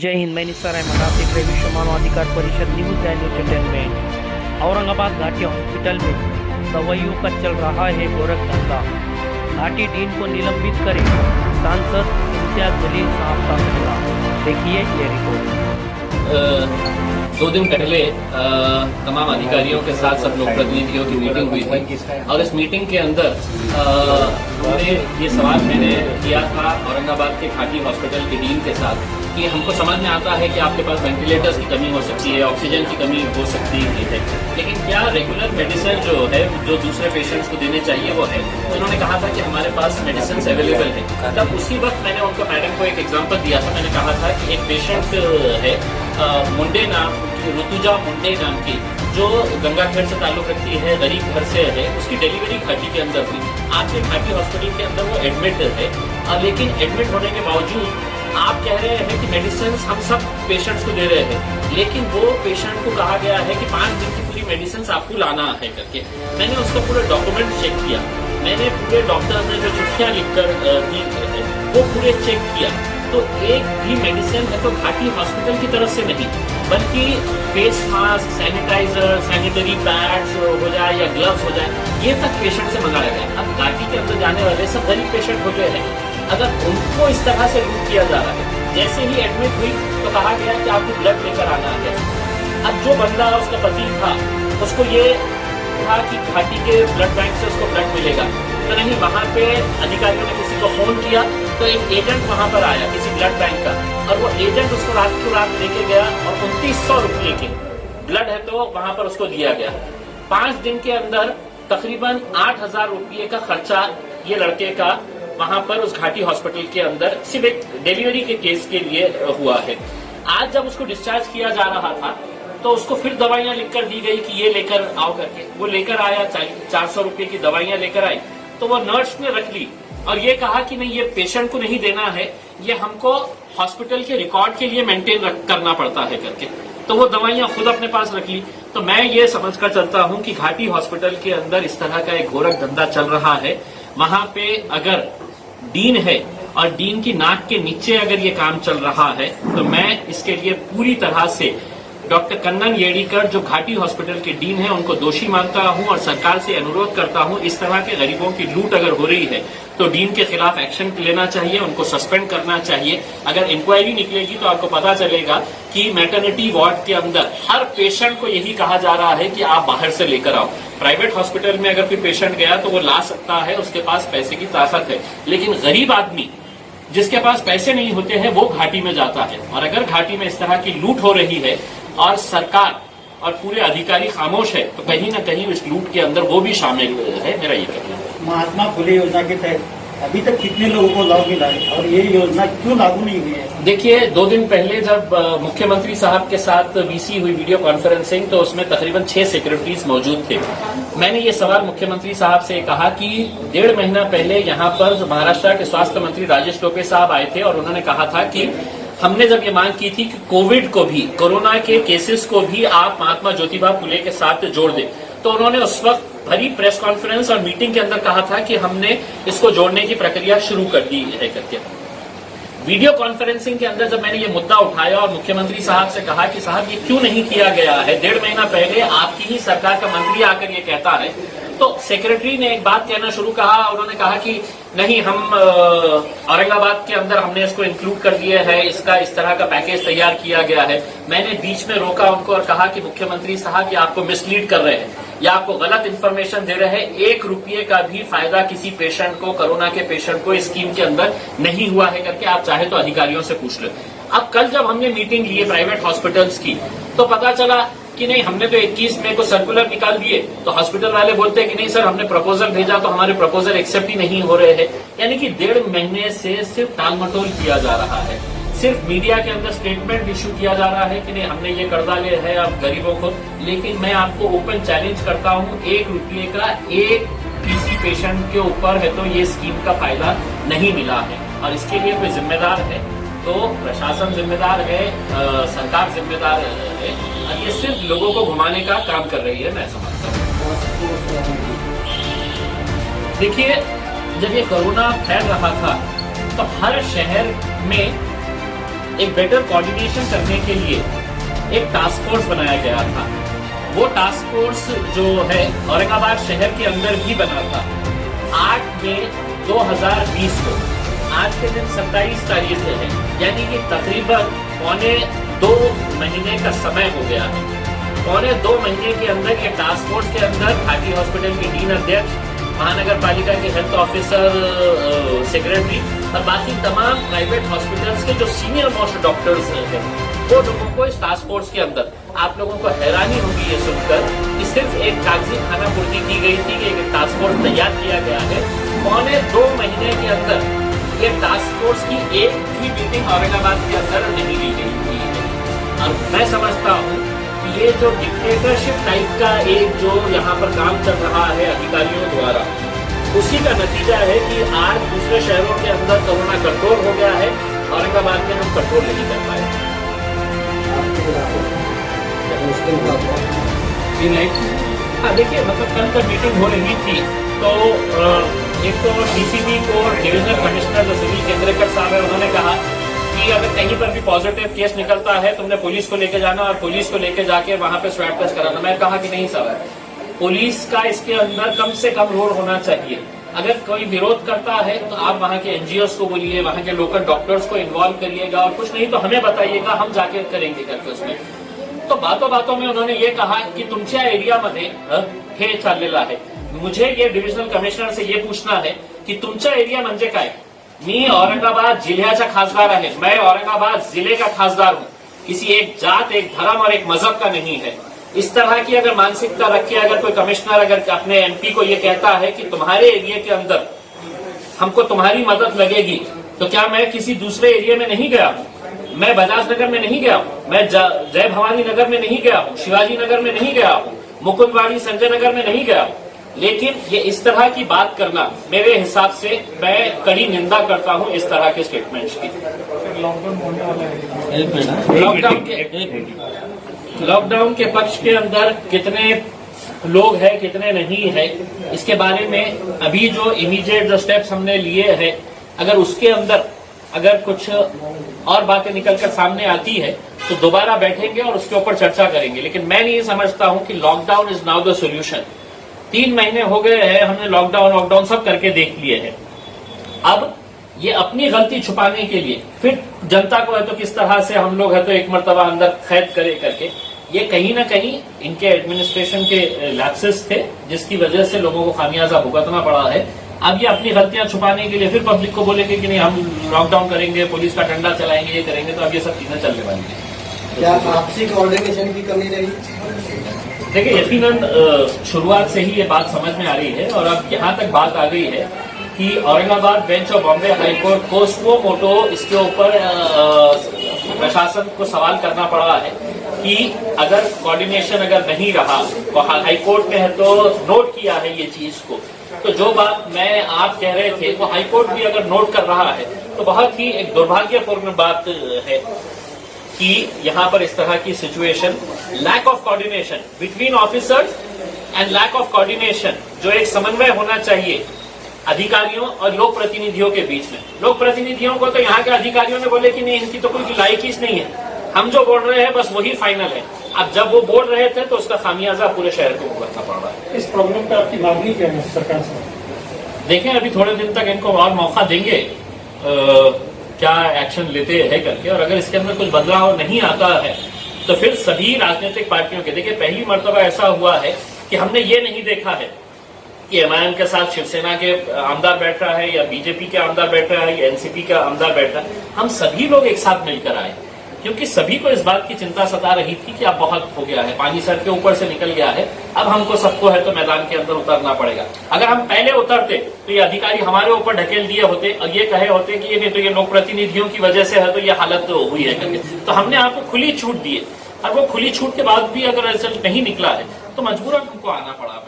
जय हिंद। मैं निसार अहमद, आप देख रहे विश्व मानवाधिकार परिषद न्यूज एंड एंटरटेनमेंट। औरंगाबाद घाटी हॉस्पिटल में दवाइयों का चल रहा है गोरख धंधा। घाटी डीन को निलंबित करें, सांसद इम्तियाज जलील साहब का कहना। देखिए ये रिपोर्ट। 2 दिन पहले तमाम अधिकारियों के साथ सब लोक प्रतिनिधियों की मीटिंग हुई थी और इस मीटिंग के अंदर उन्होंने ये सवाल मैंने किया था औरंगाबाद के घाटी हॉस्पिटल के डीन के साथ कि हमको समझ में आता है कि आपके पास वेंटिलेटर्स की कमी हो सकती है, ऑक्सीजन की कमी हो सकती है, लेकिन क्या रेगुलर मेडिसिन जो है जो दूसरे पेशेंट्स को देने चाहिए वो है? तो उन्होंने कहा था कि हमारे पास मेडिसिन अवेलेबल है। तब उसी वक्त मैंने उनको मैडम को एक एग्जाम्पल दिया था। मैंने कहा था कि एक पेशेंट है मुंडे नाम, ऋतुजा मुंडे नाम की, जो गंगाखेड़ से ताल्लुक रखती है, गरीब घर से है, उसकी डिलीवरी घाटी के अंदर हुई। आपके घाटी हॉस्पिटल के अंदर वो एडमिट है, लेकिन एडमिट होने के बावजूद आप कह रहे हैं कि मेडिसिन हम सब पेशेंट्स को दे रहे हैं, लेकिन वो पेशेंट को कहा गया है कि 5 दिन की पूरी मेडिसिन आपको लाना है करके। मैंने उसका पूरा डॉक्यूमेंट चेक किया, मैंने पूरे डॉक्टर ने जो चिट्ठियां लिखकर दी वो पूरे चेक किया, तो एक भी मेडिसिन है तो घाटी हॉस्पिटल की तरफ से नहीं, बल्कि face mask, sanitiser, sanitary pads हो जाए या ग्लव्स हो जाए, ये तक पेशेंट से मंगाया गया। अब घाटी के अंदर जाने वाले सब गरीब पेशेंट हो गए हैं, अगर उनको इस तरह से लूट किया जा रहा है। जैसे ही एडमिट हुई तो कहा गया कि आपको ब्लड लेकर आना है। अब जो बंदा उसका पति था उसको ये था कि घाटी के ब्लड बैंक से उसको ब्लड मिलेगा, तो नहीं, वहाँ पे अधिकारियों ने किसी को फोन किया तो एक एजेंट वहाँ पर आया किसी ब्लड बैंक का, और वो एजेंट उसको रात को रात लेके गया और 2900 रुपये के ब्लड है तो वहाँ पर उसको दिया गया। 5 दिन के अंदर तकरीबन 8000 रुपये का खर्चा ये लड़के का वहां पर उस घाटी हॉस्पिटल के अंदर सिर्फ एक डिलीवरी के केस के लिए हुआ है। आज जब उसको डिस्चार्ज किया जा रहा था तो उसको फिर दवाइयां लिखकर दी गई कि ये लेकर आओ करके। वो लेकर आया, 400 रुपये की दवाइयां लेकर आई, तो वो नर्स ने रख ली और ये कहा कि नहीं, ये पेशेंट को नहीं देना है, ये हमको हॉस्पिटल के रिकॉर्ड के लिए मेंटेन करना पड़ता है करके। तो वो दवाइयां खुद अपने पास रख ली। तो मैं ये समझकर चलता हूं कि घाटी हॉस्पिटल के अंदर इस तरह का एक गोरख धंधा चल रहा है। वहां पे अगर डीन है और डीन की नाक के नीचे अगर ये काम चल रहा है तो मैं इसके लिए पूरी तरह से डॉक्टर कन्नन येड़ीकर जो घाटी हॉस्पिटल के डीन है उनको दोषी मानता हूं और सरकार से अनुरोध करता हूं, इस तरह के गरीबों की लूट अगर हो रही है तो डीन के खिलाफ एक्शन लेना चाहिए, उनको सस्पेंड करना चाहिए। अगर इंक्वायरी निकलेगी तो आपको पता चलेगा कि मैटरनिटी वार्ड के अंदर हर पेशेंट को यही कहा जा रहा है कि आप बाहर से लेकर आओ। प्राइवेट हॉस्पिटल में अगर कोई पेशेंट गया तो वो ला सकता है, उसके पास पैसे की ताकत है, लेकिन गरीब आदमी जिसके पास पैसे नहीं होते हैं वो घाटी में जाता है। और अगर घाटी में इस तरह की लूट हो रही है और सरकार और पूरे अधिकारी खामोश है तो कहीं ना कहीं इस लूट के अंदर वो भी शामिल है। मेरा ये कहना है। महात्मा फुले योजना के तहत अभी तक कितने लोगों को लाभ मिला है और ये योजना क्यों लागू नहीं हुई है? देखिए, 2 दिन पहले जब मुख्यमंत्री साहब के साथ वीसी हुई वीडियो कॉन्फ्रेंसिंग तो उसमें तकरीबन 6 सेक्रेटरीज मौजूद थे। मैंने ये सवाल मुख्यमंत्री साहब से कहा कि 1.5 महीना पहले यहाँ पर महाराष्ट्र के स्वास्थ्य मंत्री राजेश टोपे साहब आए थे और उन्होंने कहा था कि हमने जब ये मांग की थी कि कोविड को भी, कोरोना के केसेस को भी आप महात्मा ज्योतिबा फुले के साथ जोड़ दें, तो उन्होंने उस वक्त भरी प्रेस कॉन्फ्रेंस और मीटिंग के अंदर कहा था कि हमने इसको जोड़ने की प्रक्रिया शुरू कर दी है करके। वीडियो कॉन्फ्रेंसिंग के अंदर जब मैंने ये मुद्दा उठाया और मुख्यमंत्री साहब से कहा कि साहब ये क्यों नहीं किया गया है, 1.5 महीना पहले आपकी ही सरकार का मंत्री आकर ये कहता है, तो सेक्रेटरी ने एक बात कहना शुरू कहा। उन्होंने कहा कि नहीं, हम औरंगाबाद के अंदर हमने इसको इंक्लूड कर दिया है, इसका इस तरह का पैकेज तैयार किया गया है। मैंने बीच में रोका उनको और कहा कि मुख्यमंत्री साहब ये आपको मिसलीड कर रहे हैं या आपको गलत इंफॉर्मेशन दे रहे हैं। 1 रुपये का भी फायदा किसी पेशेंट को, कोरोना के पेशेंट को इस स्कीम के अंदर नहीं हुआ है करके आप चाहे तो अधिकारियों से पूछ लो। अब कल जब हमने मीटिंग ली प्राइवेट हॉस्पिटल्स की तो पता चला कि नहीं, हमने तो 21 मई को सर्कुलर निकाल दिए, तो हॉस्पिटल वाले बोलते हैं कि नहीं सर, हमने प्रपोजल भेजा तो हमारे प्रपोजल एक्सेप्ट ही नहीं हो रहे हैं। यानी कि 1.5 महीने से सिर्फ टालमटोल किया जा रहा है, सिर्फ मीडिया के अंदर स्टेटमेंट इशू किया जा रहा है कि नहीं हमने ये कर डाले है अब गरीबों को। लेकिन मैं आपको ओपन चैलेंज करता हूं, 1 रुपये का एक किसी पेशेंट के ऊपर है तो ये स्कीम का फायदा नहीं मिला है और इसके लिए कोई जिम्मेदार है तो प्रशासन जिम्मेदार है, सरकार जिम्मेदार है, और ये सिर्फ लोगों को घुमाने का काम कर रही है, मैं समझता हूँ। देखिए, जब ये कोरोना फैल रहा था तो हर शहर में एक बेटर कोऑर्डिनेशन करने के लिए एक टास्क फोर्स बनाया गया था। वो टास्क फोर्स जो है औरंगाबाद शहर के अंदर भी बना था। 8 मई 2020 को, आज के दिन 27 तारीख है, यानी कि तकरीबन पौने 2 महीने का समय हो गया है। पौने 2 महीने के अंदर ये टास्क फोर्स के अंदर घाटी हॉस्पिटल के डीन अध्यक्ष, महानगर पालिका के हेल्थ ऑफिसर, सेक्रेटरी और बाकी तमाम प्राइवेट हॉस्पिटल्स के जो सीनियर मोस्ट डॉक्टर्स हैं, वो लोगों को इस टास्क फोर्स के अंदर, आप लोगों को हैरानी होगी ये सुनकर कि सिर्फ एक कागजी खानापूर्ति की गई थी कि एक टास्क फोर्स तैयार किया गया है। पौने 2 महीने के अंदर ये टास्क फोर्स की एक भी मीटिंग औरंगाबाद के अंदर नहीं ली गई हुई है। और मैं समझता हूँ कि ये जो डिक्टेटरशिप टाइप का एक जो यहाँ पर काम चल रहा है अधिकारियों द्वारा, उसी का नतीजा है कि आज दूसरे शहरों के अंदर कोरोना कंट्रोल हो गया है, औरंगाबाद में हम कंट्रोल नहीं कर पाए। हाँ देखिए, मतलब कल का मीटिंग हो रही थी तो एक तो डीसीपी को डिविजनल कमिश्नर जो सुनील केंद्रेकर साहब है, उन्होंने कहा कि अगर कहीं पर भी पॉजिटिव केस निकलता है तुमने पुलिस को लेके जाना और पुलिस को लेके जाके वहां पे स्वैब टेस्ट कराना। मैं कहा कि नहीं सर, पुलिस का इसके अंदर कम से कम रोल होना चाहिए। अगर कोई विरोध करता है तो आप वहां के एनजीओस को बोलिए, वहां के लोकल डॉक्टर्स को इन्वॉल्व करिएगा, और कुछ नहीं तो हमें बताइएगा, हम जाके करेंगे करके उसमें। तो बातों बातों में उन्होंने ये कहा कि तुमच्या एरियामध्ये हे चाललेलं आहे। मुझे ये डिविजनल कमिश्नर से ये पूछना है कि तुमचा एरिया म्हणजे काय? मी औरंगाबाद जिल्ह्याचा खासदार आहे, मैं औरंगाबाद जिले का खासदार हूँ, किसी एक जात, एक धर्म और एक मजहब का नहीं है। इस तरह की अगर मानसिकता रखिए, अगर कोई कमिश्नर अगर अपने एमपी को ये कहता है कि तुम्हारे एरिया के अंदर हमको तुम्हारी मदद लगेगी, तो क्या मैं किसी दूसरे एरिया में नहीं गया हूँ? मैं बजाज नगर में नहीं गया हूँ, मैं जय भवानी नगर में नहीं गया हूँ, शिवाजी नगर में नहीं गया हूँ, मुकुंदवाड़ी संजय नगर में नहीं गया हूँ। लेकिन ये इस तरह की बात करना, मेरे हिसाब से मैं कड़ी निंदा करता हूँ इस तरह के स्टेटमेंट्स की। लॉकडाउन के पक्ष के अंदर कितने लोग हैं, कितने नहीं है, इसके बारे में अभी जो इमीडिएट जो स्टेप्स हमने लिए हैं, अगर उसके अंदर अगर कुछ और बातें निकलकर सामने आती है तो दोबारा बैठेंगे और उसके ऊपर चर्चा करेंगे। लेकिन मैं नहीं समझता हूं कि lockdown is now the solution. 3 महीने हो गए हैं, हमने लॉकडाउन सब करके देख लिए हैं। अब ये अपनी गलती छुपाने के लिए फिर जनता को है तो किस तरह से हम लोग है तो एक मर्तबा अंदर कैद करे करके, ये कहीं ना कहीं इनके एडमिनिस्ट्रेशन के लैप्सेस थे, जिसकी वजह से लोगों को खामियाजा भुगतना पड़ा है। अब ये अपनी गलतियां छुपाने के लिए फिर पब्लिक को बोलेंगे कि नहीं हम लॉकडाउन करेंगे, पुलिस का डंडा चलाएंगे, ये करेंगे, तो अब ये सब चीजें चलने वाली है। क्या आपसी कोऑर्डिनेशन की कमी रही? देखिए, यकीनन शुरुआत से ही ये बात समझ में आ रही है, और अब यहाँ तक बात आ गई है कि Aurangabad bench of Bombay high court को स्व मोटो इसके ऊपर प्रशासन को सवाल करना पड़ा है कि अगर कोऑर्डिनेशन अगर नहीं रहा, तो हाईकोर्ट ने है तो नोट किया है ये चीज को, तो जो बात मैं आप कह रहे थे वो हाईकोर्ट भी अगर नोट कर रहा है तो बहुत ही एक दुर्भाग्यपूर्ण बात है कि यहाँ पर इस तरह की situation, lack of coordination between officers and lack of coordination, जो एक समन्वय होना चाहिए अधिकारियों और लोक प्रतिनिधियों के बीच में। लोक प्रतिनिधियों को तो यहाँ के अधिकारियों ने बोले कि नहीं, इनकी तो कोई लायकी नहीं है, हम जो बोल रहे हैं बस वही फाइनल है। अब जब वो बोल रहे थे तो उसका खामियाजा पूरे शहर को भुगतना पड़ रहा है। इस प्रॉब्लम पर आपकी मांग क्या है सरकार से? देखें, अभी थोड़े दिन तक इनको और मौका देंगे क्या एक्शन लेते हैं करके, और अगर इसके अंदर कुछ बदलाव नहीं आता है तो फिर सभी राजनीतिक पार्टियों के, देखिए पहली मर्तबा ऐसा हुआ है कि हमने ये नहीं देखा है कि एमआईएम के साथ शिवसेना के आमदार बैठ रहा है या बीजेपी के आमदार बैठ रहा है या एनसीपी का आमदार बैठ रहा है। हम सभी लोग एक साथ मिलकर आए, क्योंकि सभी को इस बात की चिंता सता रही थी कि अब बहुत हो गया है, पानी सर के ऊपर से निकल गया है, अब हमको सबको है तो मैदान के अंदर उतरना पड़ेगा। अगर हम पहले उतरते तो ये अधिकारी हमारे ऊपर ढकेल दिए होते और ये कहे होते कि ये नहीं तो ये लोक प्रतिनिधियों की वजह से है तो ये हालत तो हुई है करके, तो हमने आपको खुली छूट दी है। और वो खुली छूट के बाद भी अगर रिजल्ट नहीं निकला है तो मजबूरन हमको आना पड़ा।